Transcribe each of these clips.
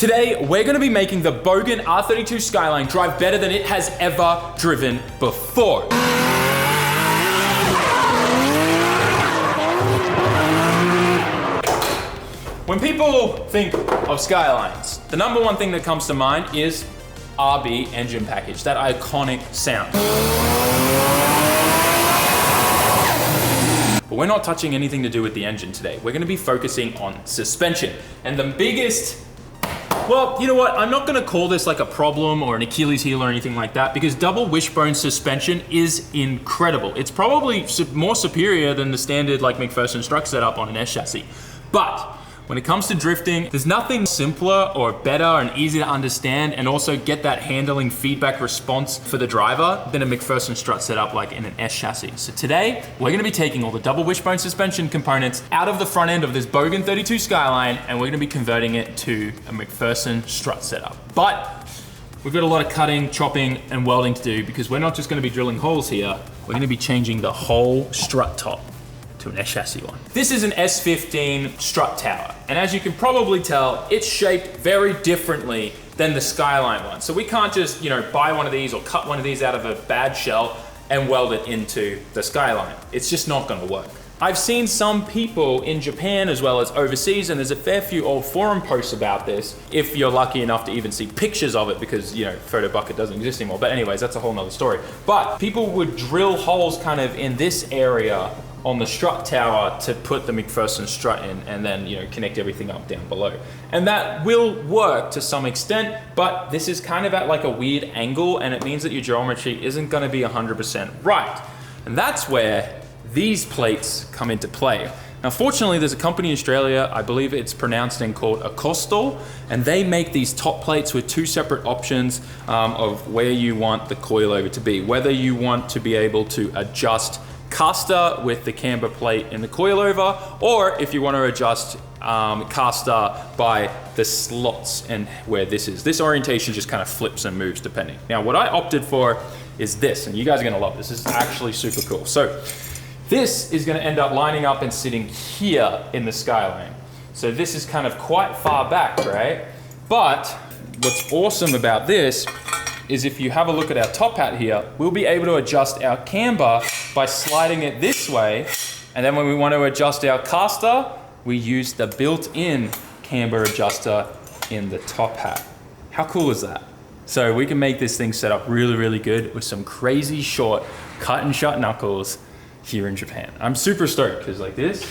Today, we're gonna be making the Bogan R32 Skyline drive better than it has ever driven before. When people think of Skylines, the number one thing that comes to mind is RB engine package, that iconic sound. But we're not touching anything to do with the engine today. We're gonna be focusing on suspension. And the biggest, well, you know what? I'm not gonna call this like a problem or an Achilles heel or anything like that, because double wishbone suspension is incredible. It's probably more superior than the standard like MacPherson strut setup on an S chassis. But when it comes to drifting, there's nothing simpler or better and easier to understand and also get that handling feedback response for the driver than a MacPherson strut setup like in an S chassis. So today, we're gonna be taking all the double wishbone suspension components out of the front end of this Bogan 32 Skyline, and we're gonna be converting it to a MacPherson strut setup. But we've got a lot of cutting, chopping, and welding to do, because we're not just gonna be drilling holes here, we're gonna be changing the whole strut top to an S chassis one. This is an S15 strut tower, and as you can probably tell, it's shaped very differently than the Skyline one. So we can't just, buy one of these or cut one of these out of a bad shell and weld it into the Skyline. It's just not gonna work. I've seen some people in Japan as well as overseas, and there's a fair few old forum posts about this, if you're lucky enough to even see pictures of it, because photo bucket doesn't exist anymore. But anyways, that's a whole nother story. But people would drill holes kind of in this area on the strut tower to put the MacPherson strut in, and then connect everything up down below. And that will work to some extent, but this is kind of at like a weird angle, and it means that your geometry isn't gonna be 100% right. And that's where these plates come into play. Now, fortunately, there's a company in Australia, I believe it's pronounced and called Acostal, and they make these top plates with two separate options of where you want the coilover to be. Whether you want to be able to adjust caster with the camber plate in the coilover, or if you want to adjust caster by the slots and where this is. This orientation just kind of flips and moves depending. Now, what I opted for is this, and you guys are gonna love this. This is actually super cool. So this is gonna end up lining up and sitting here in the Skyline. So this is kind of quite far back, right? But what's awesome about this is if you have a look at our top hat here, we'll be able to adjust our camber by sliding it this way. And then when we want to adjust our caster, we use the built-in camber adjuster in the top hat. How cool is that? So we can make this thing set up really, really good with some crazy short cut and shut knuckles here in Japan. I'm super stoked, because like this,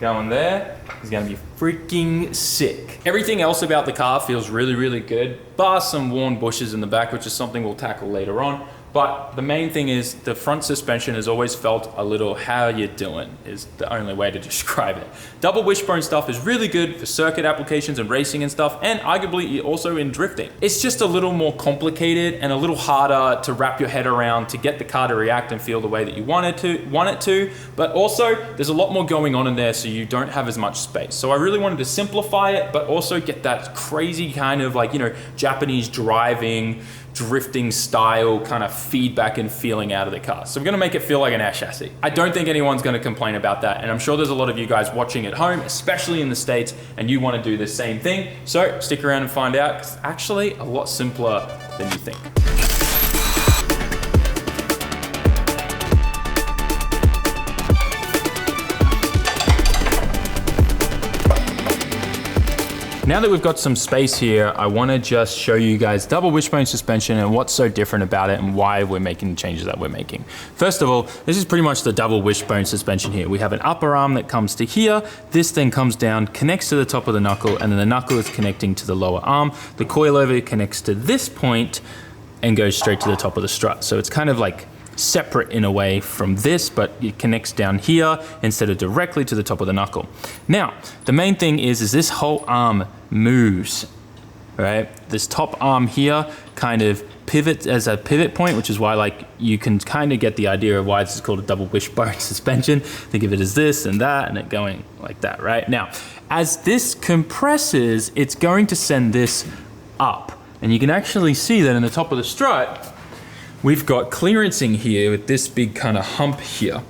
going there, is gonna be freaking sick. Everything else about the car feels really, really good, bar some worn bushes in the back, which is something we'll tackle later on. But the main thing is the front suspension has always felt a little how you doing is the only way to describe it. Double wishbone stuff is really good for circuit applications and racing and stuff, and arguably also in drifting. It's just a little more complicated and a little harder to wrap your head around to get the car to react and feel the way that you want it to, but also there's a lot more going on in there, so you don't have as much space. So I really wanted to simplify it, but also get that crazy kind of Japanese drifting style kind of feedback and feeling out of the car. So we're gonna make it feel like an S chassis. I don't think anyone's gonna complain about that, and I'm sure there's a lot of you guys watching at home, especially in the States, and you wanna do the same thing. So stick around and find out, 'cause it's actually a lot simpler than you think. Now that we've got some space here, I wanna just show you guys double wishbone suspension and what's so different about it and why we're making the changes that we're making. First of all, this is pretty much the double wishbone suspension here. We have an upper arm that comes to here, this then comes down, connects to the top of the knuckle, and then the knuckle is connecting to the lower arm. The coilover connects to this point and goes straight to the top of the strut. So it's kind of like separate in a way from this, but it connects down here instead of directly to the top of the knuckle. Now, the main thing is this whole arm moves, right? This top arm here kind of pivots as a pivot point, which is why you can kind of get the idea of why this is called a double wishbone suspension. Think of it as this and that, and it going like that, right? Now, as this compresses, it's going to send this up. And you can actually see that in the top of the strut, we've got clearancing here with this big kind of hump here.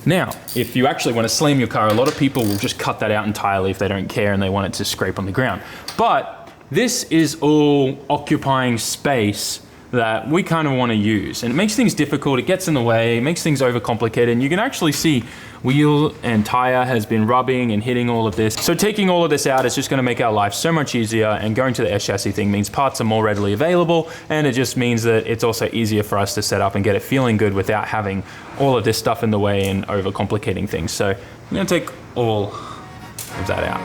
Now, if you actually want to slam your car, a lot of people will just cut that out entirely if they don't care and they want it to scrape on the ground. But this is all occupying space that we kind of want to use. And it makes things difficult, it gets in the way, it makes things overcomplicated, and you can actually see wheel and tire has been rubbing and hitting all of this. So taking all of this out is just going to make our life so much easier, and going to the S chassis thing means parts are more readily available, and it just means that it's also easier for us to set up and get it feeling good without having all of this stuff in the way and overcomplicating things. So I'm going to take all of that out.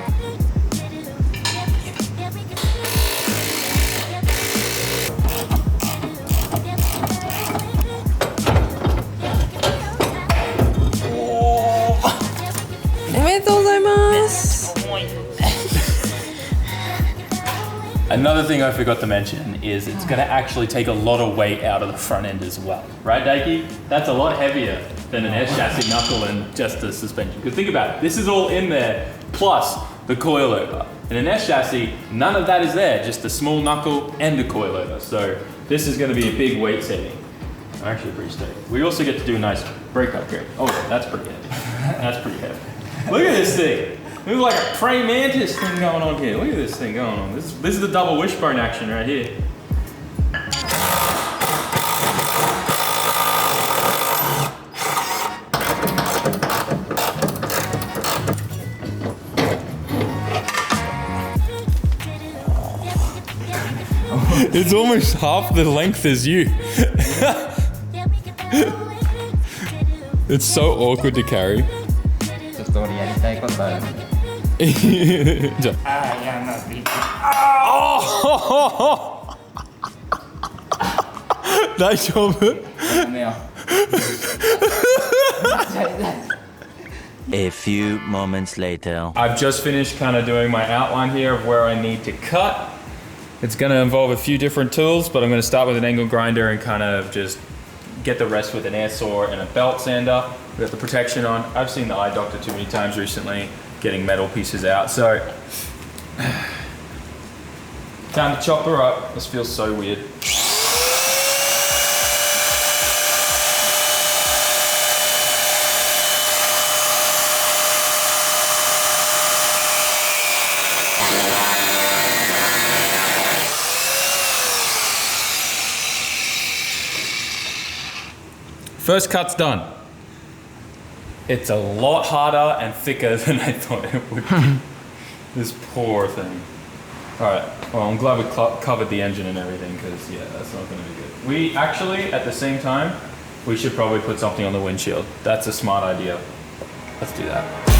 Another thing I forgot to mention is it's going to actually take a lot of weight out of the front end as well. Right, Dakey? That's a lot heavier than an S chassis knuckle and just the suspension. Because think about it, this is all in there, plus the coilover. In an S chassis, none of that is there, just the small knuckle and the coilover. So this is going to be a big weight saving. I'm actually pretty stoked. We also get to do a nice brake upgrade. Oh, that's pretty heavy. That's pretty heavy. Look at this thing. There's like a praying mantis thing going on here. Look at this thing going on. This is the double wishbone action right here. It's almost half the length as you. It's so awkward to carry. Nice job. A few moments later. I've just finished kind of doing my outline here of where I need to cut. It's going to involve a few different tools, but I'm going to start with an angle grinder and kind of just get the rest with an air saw and a belt sander. We got the protection on. I've seen the eye doctor too many times recently getting metal pieces out, so time to chop her up. This feels so weird. First cut's done. It's a lot harder and thicker than I thought it would be. This poor thing. All right, well, I'm glad we covered the engine and everything, because yeah, that's not gonna be good. We actually, at the same time, we should probably put something on the windshield. That's a smart idea. Let's do that.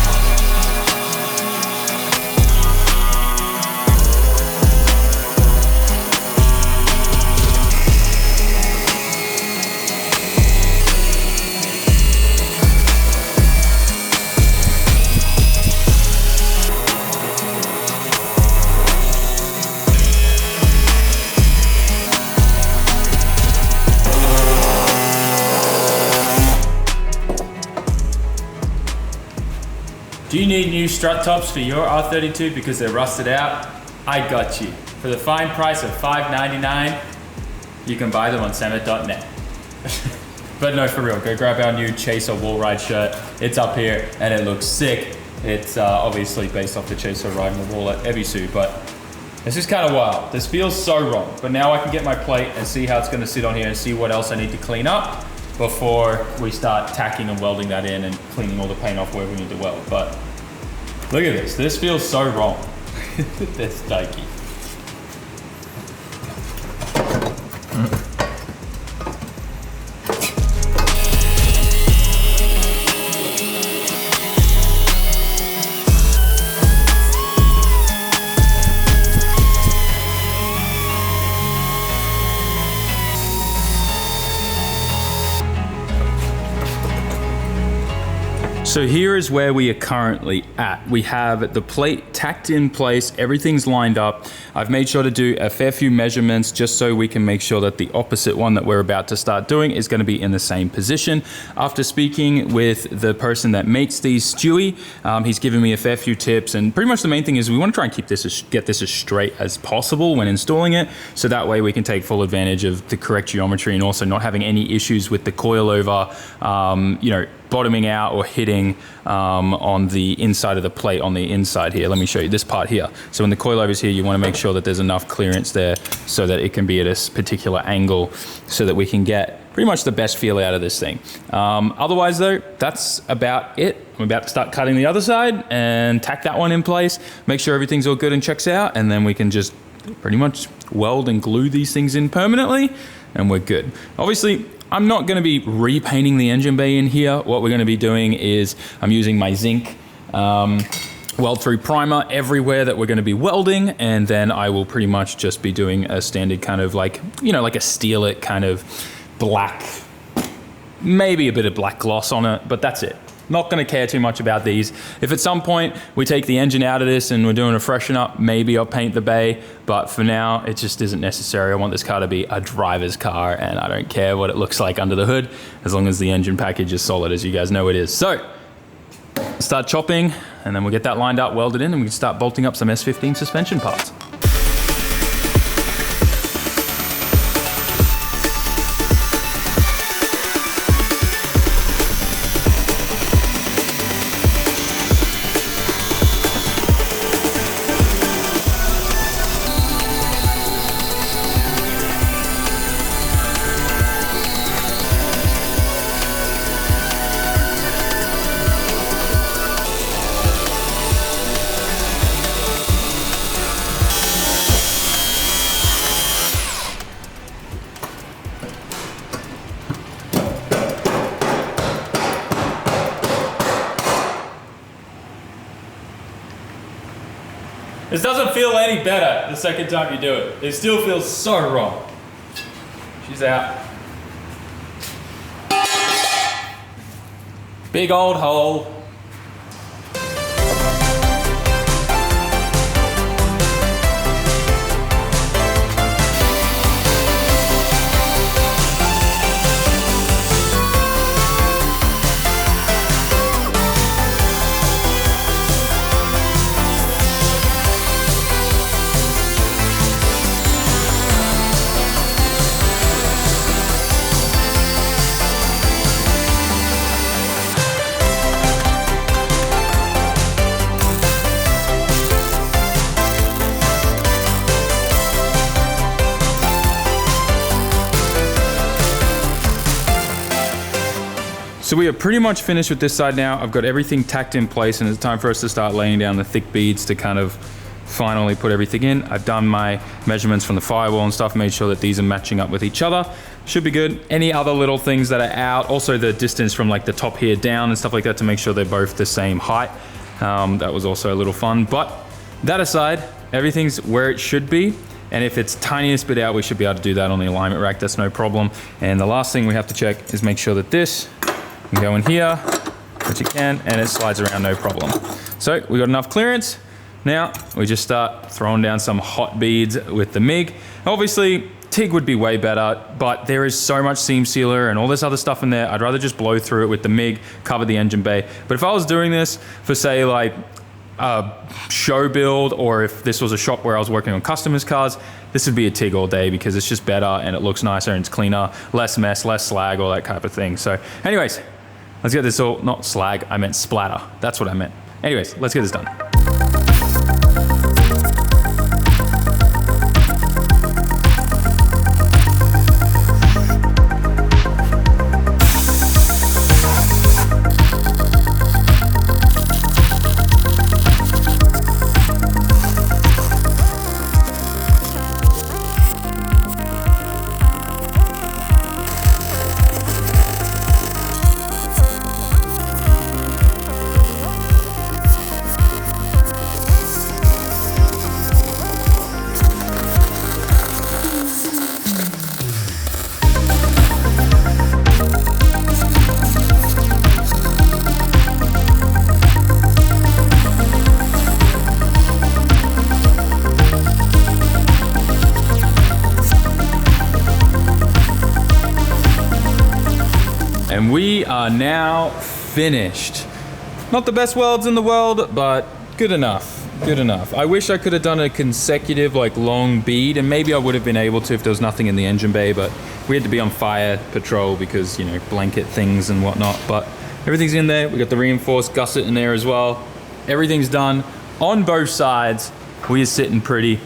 Do you need new strut tops for your R32 because they're rusted out? I got you. For the fine price of $5.99, you can buy them on Sammit.net. But no, for real, go grab our new Chaser wall ride shirt. It's up here and it looks sick. It's obviously based off the Chaser riding the wall at Ebisu, but this is kind of wild. This feels so wrong, but now I can get my plate and see how it's gonna sit on here and see what else I need to clean up before we start tacking and welding that in and cleaning all the paint off where we need to weld. But look at this. This feels so wrong. That's dikey. So here is where we are currently at. We have the plate tacked in place, everything's lined up. I've made sure to do a fair few measurements just so we can make sure that the opposite one that we're about to start doing is gonna be in the same position. After speaking with the person that makes these, Stewie, he's given me a fair few tips, and pretty much the main thing is we wanna try and get this as straight as possible when installing it, so that way we can take full advantage of the correct geometry and also not having any issues with the coilover, bottoming out or hitting on the inside of the plate on the inside here. Let me show you this part here. So when the coilovers here, you want to make sure that there's enough clearance there so that it can be at a particular angle so that we can get pretty much the best feel out of this thing. Otherwise though, that's about it. I'm about to start cutting the other side and tack that one in place, make sure everything's all good and checks out, and then we can just pretty much weld and glue these things in permanently, and we're good. Obviously, I'm not gonna be repainting the engine bay in here. What we're gonna be doing is I'm using my zinc weld through primer everywhere that we're gonna be welding, and then I will pretty much just be doing a standard kind of like, you know, like a steel it kind of black, maybe a bit of black gloss on it, but that's it. Not gonna care too much about these. If at some point we take the engine out of this and we're doing a freshen up, maybe I'll paint the bay, but for now it just isn't necessary. I want this car to be a driver's car, and I don't care what it looks like under the hood, as long as the engine package is solid, as you guys know it is. So, start chopping, and then we'll get that lined up, welded in, and we can start bolting up some S15 suspension parts. This doesn't feel any better the second time you do it. It still feels so wrong. She's out. Big old hole. So we are pretty much finished with this side now. I've got everything tacked in place, and it's time for us to start laying down the thick beads to kind of finally put everything in. I've done my measurements from the firewall and stuff, made sure that these are matching up with each other. Should be good. Any other little things that are out, also the distance from like the top here down and stuff like that to make sure they're both the same height. That was also a little fun, but that aside, everything's where it should be. And if it's tiniest bit out, we should be able to do that on the alignment rack, that's no problem. And the last thing we have to check is make sure that this can go in here, which it can, and it slides around no problem. So we got enough clearance. Now we just start throwing down some hot beads with the MIG. Obviously, TIG would be way better, but there is so much seam sealer and all this other stuff in there. I'd rather just blow through it with the MIG, cover the engine bay. But if I was doing this for say like a show build, or if this was a shop where I was working on customers' cars, this would be a TIG all day because it's just better and it looks nicer and it's cleaner, less mess, less slag, all that type of thing. So anyways, let's get this all, not slag, I meant splatter. That's what I meant. Anyways, let's get this done. And we are now finished. Not the best welds in the world, but good enough, good enough. I wish I could have done a consecutive like long bead, and maybe I would have been able to if there was nothing in the engine bay, but we had to be on fire patrol because, you know, blanket things and whatnot. But Everything's in there. We got the reinforced gusset in there as well. Everything's done on both sides. We are sitting pretty.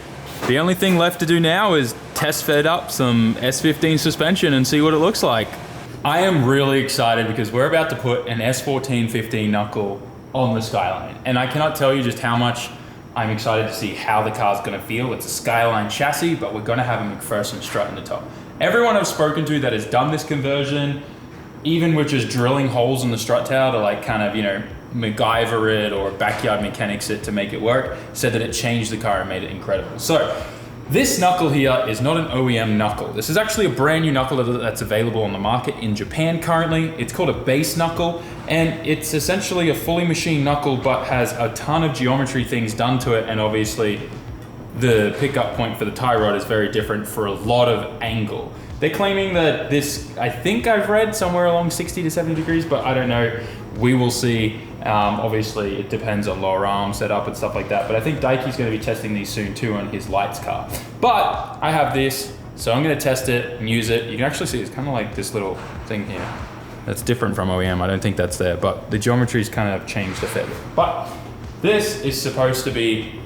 The only thing left to do now is test fed up some S15 suspension and see what it looks like. I am really excited because we're about to put an S14-15 knuckle on the Skyline. And I cannot tell you just how much I'm excited to see how the car's gonna feel. It's a Skyline chassis, but we're gonna have a MacPherson strut in the top. Everyone I've spoken to that has done this conversion, even with just drilling holes in the strut tower to like kind of, you know, MacGyver it or backyard mechanics it to make it work, said that it changed the car and made it incredible. So this knuckle here is not an OEM knuckle. This is actually a brand new knuckle that's available on the market in Japan currently. It's called a base knuckle, and it's essentially a fully machined knuckle, but has a ton of geometry things done to it, and obviously the pickup point for the tie rod is very different for a lot of angle. They're claiming that this, I think I've read somewhere along 60 to 70 degrees, but I don't know. We will see. Obviously, it depends on lower arm setup and stuff like that. But I think Daikie's going to be testing these soon too on his lights car. But I have this, so I'm going to test it and use it. You can actually see it's kind of like this little thing here. That's different from OEM. I don't think that's there, but the geometry's kind of changed a fair bit. But this is supposed to be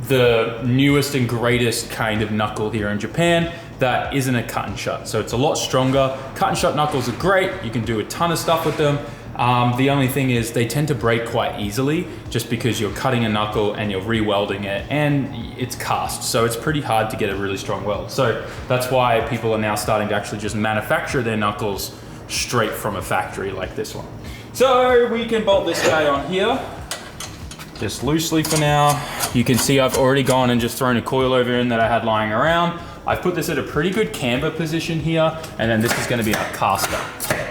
the newest and greatest kind of knuckle here in Japan that isn't a cut and shut. So it's a lot stronger. Cut and shut knuckles are great. You can do a ton of stuff with them. The only thing is they tend to break quite easily just because you're cutting a knuckle and you're re-welding it and it's cast. So it's pretty hard to get a really strong weld. So that's why people are now starting to actually just manufacture their knuckles straight from a factory like this one. So we can bolt this guy on here, just loosely for now. You can see I've already gone and just thrown a coil over in that I had lying around. I've put this at a pretty good camber position here, and then this is gonna be our caster.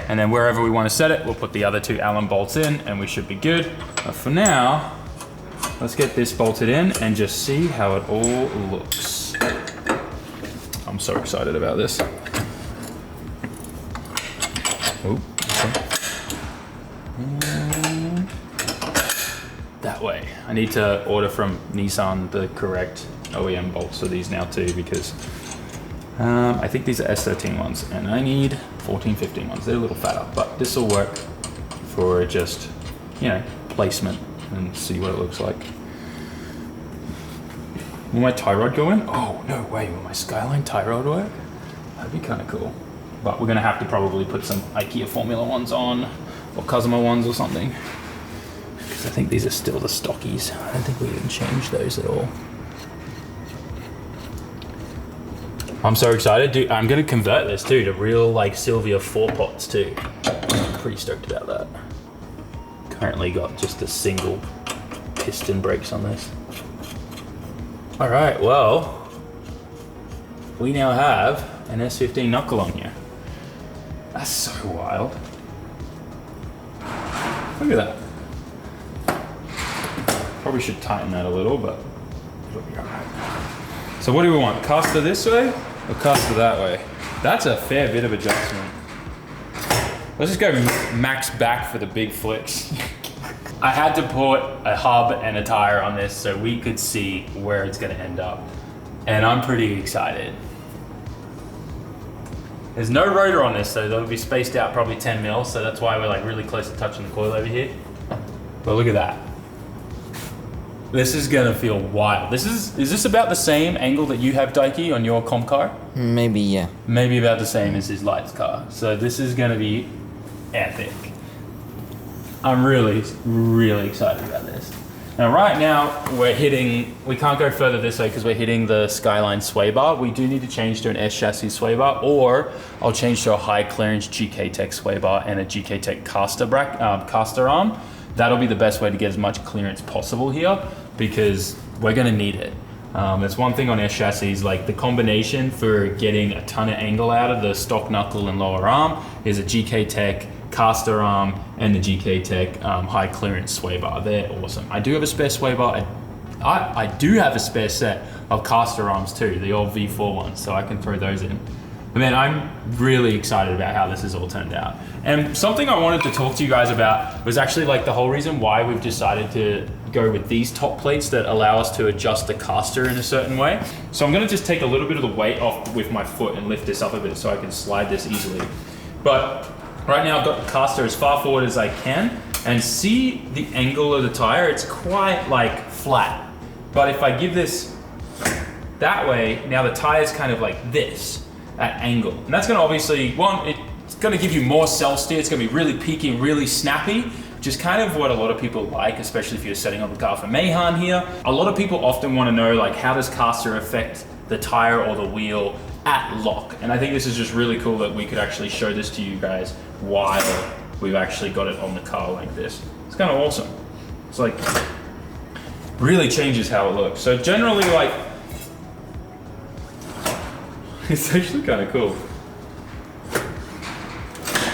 And then wherever we wanna set it, we'll put the other two Allen bolts in and we should be good. But for now, let's get this bolted in and just see how it all looks. I'm so excited about this. Oh, okay. That way. I need to order from Nissan the correct OEM bolts for these now too, because I think these are S13 ones and I need 14, 15 ones. They're a little fatter, but this will work for just, you know, placement and see what it looks like. Will my tie rod go in? Oh, no way, will my Skyline tie rod work? That'd be kind of cool. But we're gonna have to probably put some IKEA Formula ones on, or Cosmo ones or something. Because I think these are still the stockies. I don't think we even changed those at all. I'm so excited, dude. I'm gonna convert this too to real like Silvia 4 pots too. I'm pretty stoked about that. Currently got just a single piston brakes on this. All right, well, we now have an S15 knuckle on here. That's so wild. Look at that. Probably should tighten that a little, but it'll be all right. So what do we want? Caster this way or caster that way? That's a fair bit of adjustment. Let's just go max back for the big flicks. I had to put a hub and a tire on this so we could see where it's gonna end up. And I'm pretty excited. There's no rotor on this, so they'll be spaced out probably 10 mil, so that's why we're like really close to touching the coil over here. But look at that. This is gonna feel wild. Is this about the same angle that you have, Daikie, on your comp car? Maybe, yeah. Maybe about the same as his lights car. So this is gonna be epic. I'm really, really excited about this. Now right now, we can't go further this way because we're hitting the Skyline sway bar. We do need to change to an S chassis sway bar, or I'll change to a high clearance GK Tech sway bar and a GK Tech caster arm. That'll be the best way to get as much clearance possible here because we're gonna need it. There's one thing on S chassis, like the combination for getting a ton of angle out of the stock knuckle and lower arm is a GK Tech caster arm and the GK Tech high clearance sway bar. They're awesome. I do have a spare sway bar. I do have a spare set of caster arms too, the old V4 ones, so I can throw those in. But man, I'm really excited about how this has all turned out. And something I wanted to talk to you guys about was actually like the whole reason why we've decided to go with these top plates that allow us to adjust the caster in a certain way. So I'm gonna just take a little bit of the weight off with my foot and lift this up a bit so I can slide this easily. But Right now I've got the caster as far forward as I can, and see the angle of the tire, it's quite like flat. But if I give this that way, now the tire's kind of like this, at angle. And that's gonna obviously, one, it's gonna give you more self-steer, it's gonna be really peaky and really snappy, which is kind of what a lot of people like, especially if you're setting up a car for Mayhan here. A lot of people often wanna know, like, how does caster affect the tire or the wheel at lock? And I think this is just really cool that we could actually show this to you guys while we've actually got it on the car like this. It's kind of awesome. It's like, really changes how it looks. So generally, like, it's actually kind of cool.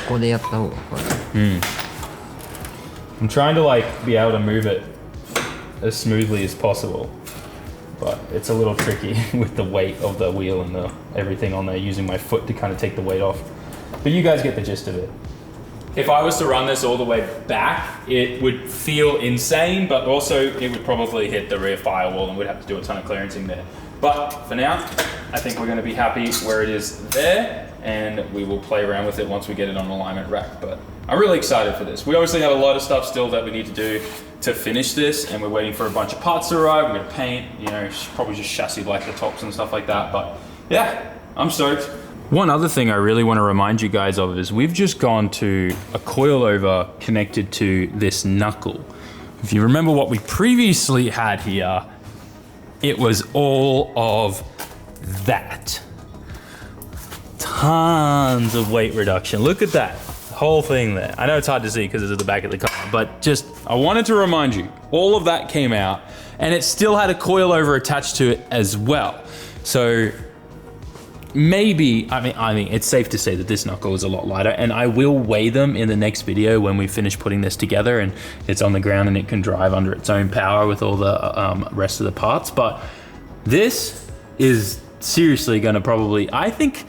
ここでやった方がこれ。 I'm trying to like be able to move it as smoothly as possible, but it's a little tricky with the weight of the wheel and the everything on there, using my foot to kind of take the weight off. But you guys get the gist of it. If I was to run this all the way back, it would feel insane, but also it would probably hit the rear firewall and we'd have to do a ton of clearancing there. But for now, I think we're going to be happy where it is there, and we will play around with it once we get it on alignment rack. But I'm really excited for this. We obviously have a lot of stuff still that we need to do to finish this, and we're waiting for a bunch of parts to arrive. We're going to paint, you know, probably just chassis black the tops and stuff like that. But yeah, I'm stoked. One other thing I really want to remind you guys of is we've just gone to a coilover connected to this knuckle. If you remember what we previously had here, it was all of that. Tons of weight reduction. Look at that whole thing there. I know it's hard to see because it's at the back of the car, but just, I wanted to remind you, all of that came out and it still had a coilover attached to it as well. So maybe, I mean, it's safe to say that this knuckle is a lot lighter, and I will weigh them in the next video when we finish putting this together and it's on the ground and it can drive under its own power with all the rest of the parts. But this is seriously gonna probably, I think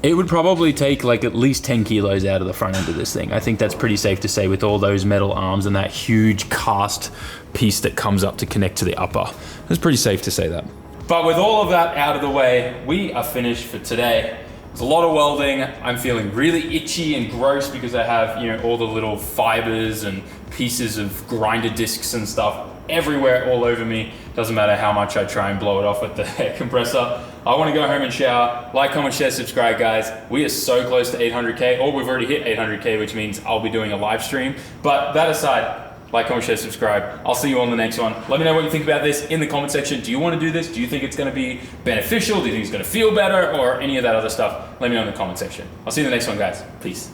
it would probably take like at least 10 kilos out of the front end of this thing. I think that's pretty safe to say with all those metal arms and that huge cast piece that comes up to connect to the upper. It's pretty safe to say that. But with all of that out of the way, we are finished for today. There's a lot of welding. I'm feeling really itchy and gross because I have, you know, all the little fibers and pieces of grinder discs and stuff everywhere all over me. Doesn't matter how much I try and blow it off with the air compressor. I want to go home and shower. Like, comment, share, subscribe, guys. We are so close to 800K, or we've already hit 800K, which means I'll be doing a live stream. But that aside, like, comment, share, subscribe. I'll see you on the next one. Let me know what you think about this in the comment section. Do you want to do this? Do you think it's going to be beneficial? Do you think it's going to feel better? Or any of that other stuff? Let me know in the comment section. I'll see you in the next one, guys. Peace.